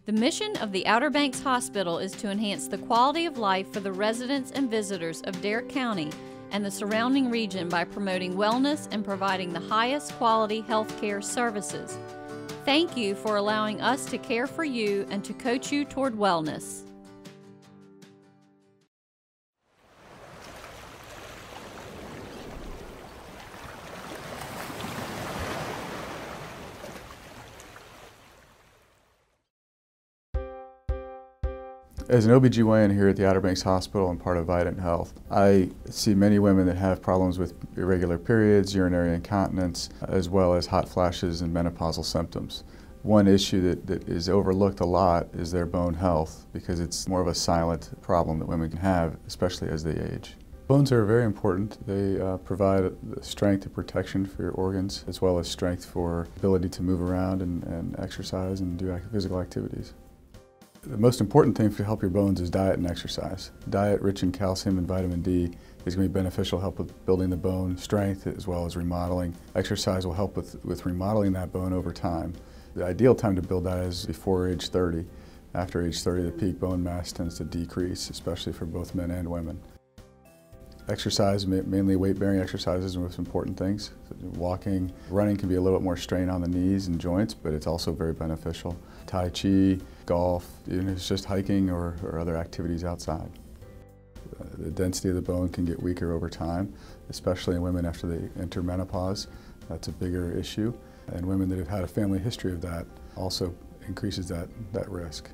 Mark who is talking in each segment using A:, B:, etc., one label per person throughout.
A: The mission of the Outer Banks Hospital is to enhance the quality of life for the residents and visitors of Darke County and the surrounding region by promoting wellness and providing the highest quality health care services. Thank you for allowing us to care for you and to coach you toward wellness.
B: As an OBGYN here at the Outer Banks Hospital and part of Vidant Health, I see many women that have problems with irregular periods, urinary incontinence, as well as hot flashes and menopausal symptoms. One issue that is overlooked a lot is their bone health, because it's more of a silent problem that women can have, especially as they age. Bones are very important. They provide strength and protection for your organs, as well as strength for ability to move around and exercise and do physical activities. The most important thing to help your bones is diet and exercise. Diet rich in calcium and vitamin D is going to be beneficial, help with building the bone strength as well as remodeling. Exercise will help with remodeling that bone over time. The ideal time to build that is before age 30. After age 30, the peak bone mass tends to decrease, especially for both men and women. Exercise, mainly weight-bearing exercises, are the most important things. Walking, running can be a little bit more strain on the knees and joints, but it's also very beneficial. Tai Chi, golf, even if it's just hiking or other activities outside. The density of the bone can get weaker over time, especially in women after they enter menopause. That's a bigger issue. And women that have had a family history of that also increases that risk.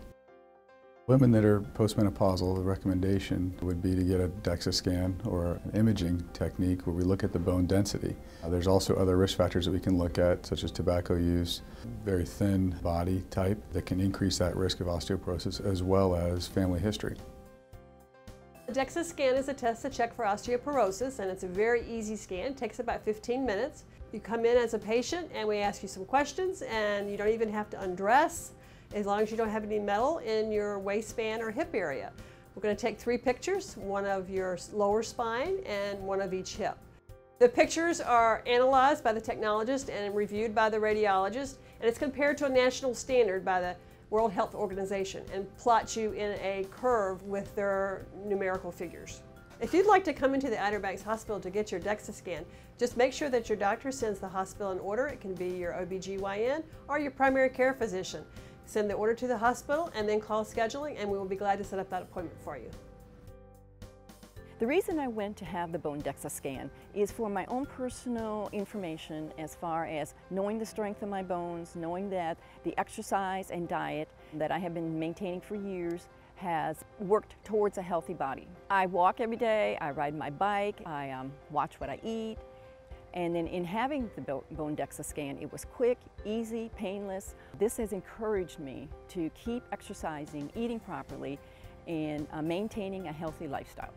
B: Women that are postmenopausal, the recommendation would be to get a DEXA scan or an imaging technique where we look at the bone density. There's also other risk factors that we can look at, such as tobacco use, very thin body type that can increase that risk of osteoporosis, as well as family history.
C: The DEXA scan is a test to check for osteoporosis, and it's a very easy scan. It takes about 15 minutes. You come in as a patient and we ask you some questions, and you don't even have to undress, as long as you don't have any metal in your waistband or hip area. We're going to take 3 pictures, one of your lower spine and one of each hip. The pictures are analyzed by the technologist and reviewed by the radiologist, and it's compared to a national standard by the World Health Organization and plots you in a curve with their numerical figures. If you'd like to come into the Outer Banks Hospital to get your DEXA scan, just make sure that your doctor sends the hospital an order. It can be your OBGYN or your primary care physician. Send the order to the hospital and then call scheduling, and we will be glad to set up that appointment for you.
D: The reason I went to have the bone DEXA scan is for my own personal information, as far as knowing the strength of my bones, knowing that the exercise and diet that I have been maintaining for years has worked towards a healthy body. I walk every day, I ride my bike, I watch what I eat. And then in having the bone DEXA scan, it was quick, easy, painless. This has encouraged me to keep exercising, eating properly, and maintaining a healthy lifestyle.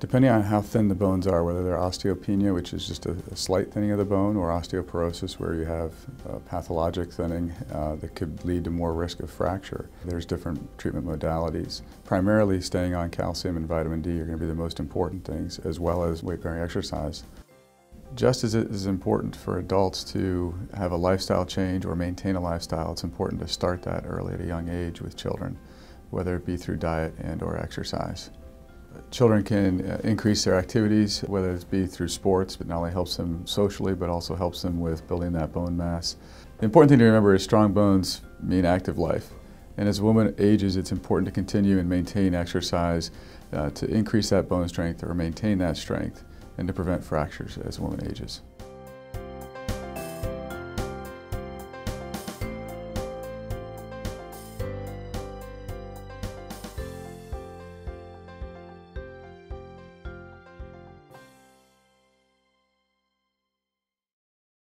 B: Depending on how thin the bones are, whether they're osteopenia, which is just a slight thinning of the bone, or osteoporosis, where you have pathologic thinning that could lead to more risk of fracture, there's different treatment modalities. Primarily staying on calcium and vitamin D are going to be the most important things, as well as weight-bearing exercise. Just as it is important for adults to have a lifestyle change or maintain a lifestyle, it's important to start that early at a young age with children, whether it be through diet and/or exercise. Children can increase their activities, whether it be through sports, but not only helps them socially, but also helps them with building that bone mass. The important thing to remember is strong bones mean active life. And as a woman ages, it's important to continue and maintain exercise to increase that bone strength or maintain that strength and to prevent fractures as a woman ages.